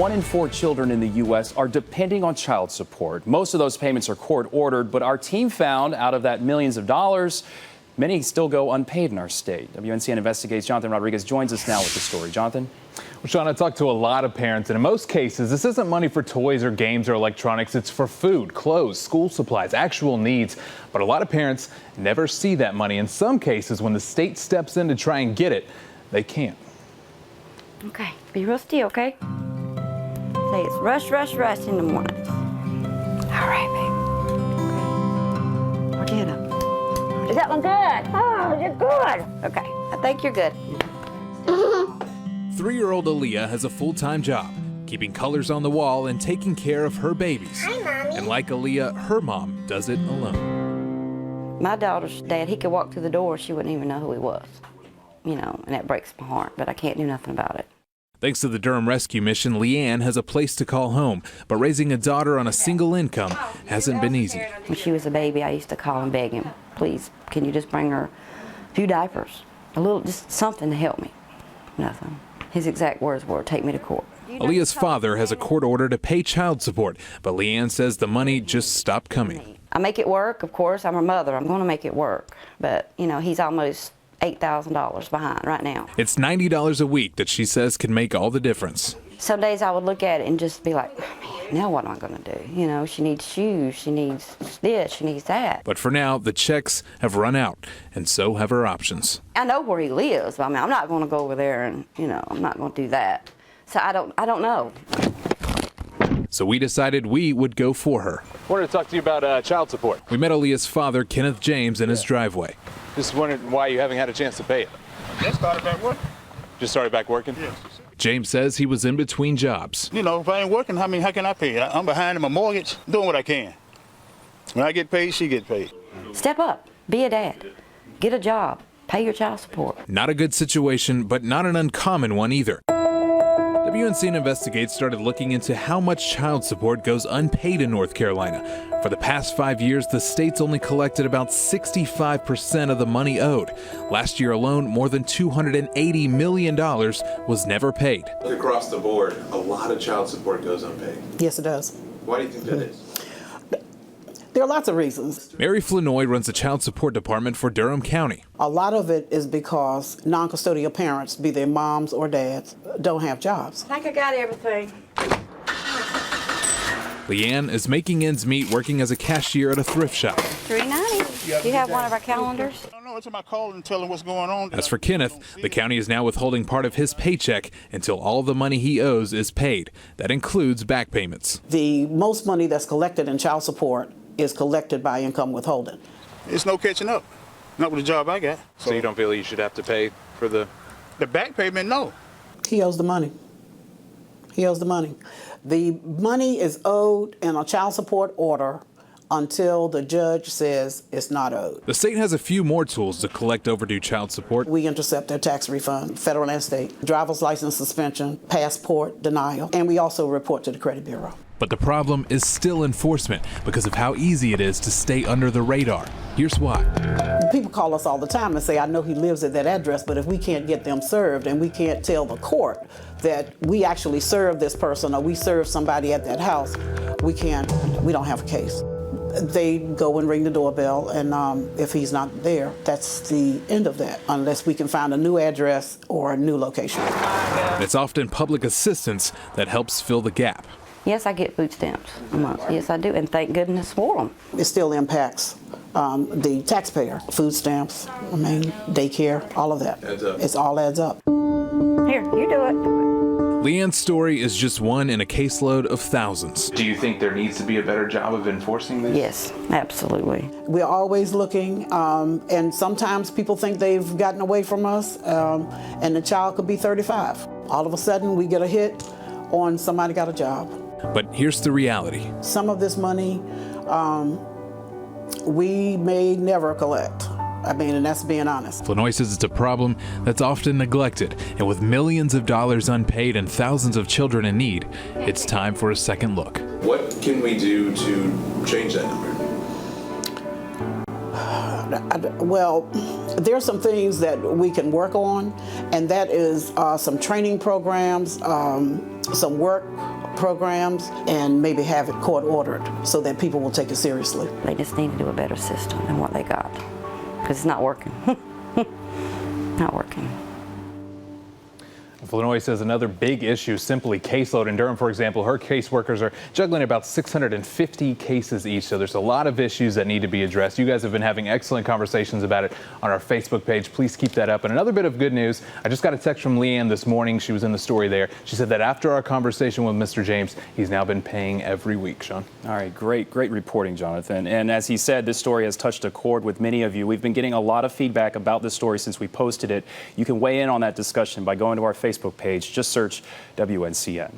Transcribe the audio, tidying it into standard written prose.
1 in 4 children in the U.S. are depending on child support. Most of those payments are court-ordered, but our team found out of that millions of dollars, many still go unpaid in our state. WNCN Investigates' Jonathan Rodriguez joins us now with the story. Jonathan? Well, Sean, I talked to a lot of parents, and in most cases, this isn't money for toys or games or electronics. It's for food, clothes, school supplies, actual needs. But a lot of parents never see that money. In some cases, when the state steps in to try and get it, they can't. Okay, be real still, okay? Say it's rush, rush, rush in the morning. All right, babe. Okay. Or get him. Is that one good? Oh, you're good. Okay, I think you're good. 3-year-old Aaliyah has a full-time job, keeping colors on the wall and taking care of her babies. Hi, Mommy. And like Aaliyah, her mom does it alone. My daughter's dad, he could walk through the door, she wouldn't even know who he was. You know, and that breaks my heart, but I can't do nothing about it. Thanks to the Durham Rescue Mission, Leanne has a place to call home, but raising a daughter on a single income hasn't been easy. When she was a baby, I used to call and beg him, please, can you just bring her a few diapers? A little, just something to help me. Nothing. His exact words were, take me to court. Aaliyah's father has a court order to pay child support, but Leanne says the money just stopped coming. I make it work, of course. I'm her mother. I'm going to make it work. But, you know, he's almost $8,000 behind right now. It's $90 a week that she says can make all the difference. Some days I would look at it and just be like, man, now what am I going to do? You know, she needs shoes, she needs this, she needs that. But for now, the checks have run out, and so have her options. I know where he lives, but I mean, I'm not going to go over there and, you know, I'm not going to do that. So I don't know. So we decided we would go for her. I wanted to talk to you about child support. We met Aaliyah's father, Kenneth James, in his driveway. Just wondering why you haven't had a chance to pay it. Just started back working. Just started back working? Yes. James says he was in between jobs. You know, if I ain't working, how can I pay? I'm behind in my mortgage, doing what I can. When I get paid, she get paid. Step up, be a dad, get a job, pay your child support. Not a good situation, but not an uncommon one either. WNCN Investigates started looking into how much child support goes unpaid in North Carolina. For the past 5 years, the state's only collected about 65% of the money owed. Last year alone, more than $280 million was never paid. Across the board, a lot of child support goes unpaid. Yes, it does. Why do you think that is? There are lots of reasons. Mary Flanoy runs the child support department for Durham County. A lot of it is because non-custodial parents, be they moms or dads, don't have jobs. I think I got everything. Leanne is making ends meet working as a cashier at a thrift shop. $3.90. Do you have one of our calendars? I don't know, it's my call and tell him what's going on. As for Kenneth, the county is now withholding part of his paycheck until all the money he owes is paid. That includes back payments. The most money that's collected in child support is collected by income withholding. It's no catching up. Not with the job I got. So you don't feel you should have to pay for the back payment? No. He owes the money. He owes the money. The money is owed in a child support order until the judge says it's not owed. The state has a few more tools to collect overdue child support. We intercept their tax refund, federal and state, driver's license suspension, passport denial, and we also report to the credit bureau. But the problem is still enforcement because of how easy it is to stay under the radar. Here's why. People call us all the time and say, I know he lives at that address, but if we can't get them served and we can't tell the court that we actually served this person or we served somebody at that house, we don't have a case. They go and ring the doorbell, and if he's not there, that's the end of that, unless we can find a new address or a new location. And it's often public assistance that helps fill the gap. Yes, I get food stamps a month. Yes, I do, and thank goodness for them. It still impacts the taxpayer. Food stamps, daycare, all of that. Adds up. It all adds up. Here, you do it. Leanne's story is just one in a caseload of thousands. Do you think there needs to be a better job of enforcing this? Yes, absolutely. We're always looking, and sometimes people think they've gotten away from us, and the child could be 35. All of a sudden, we get a hit on somebody got a job. But here's the reality. Some of this money we may never collect. And that's being honest. Flanoy says it's a problem that's often neglected, and with millions of dollars unpaid and thousands of children in need, it's time for a second look. What can we do to change that number? Well, there's some things that we can work on, and that is some training programs, some work programs and maybe have it court ordered so that people will take it seriously. They just need to do a better system than what they got, because it's not working. Not working. Illinois says another big issue, simply caseload. In Durham, for example, her caseworkers are juggling about 650 cases each. So there's a lot of issues that need to be addressed. You guys have been having excellent conversations about it on our Facebook page. Please keep that up. And another bit of good news, I just got a text from Leanne this morning. She was in the story there. She said that after our conversation with Mr. James, he's now been paying every week. Sean. All right, great reporting, Jonathan. And as he said, this story has touched a chord with many of you. We've been getting a lot of feedback about this story since we posted it. You can weigh in on that discussion by going to our Facebook page. Just search WNCN.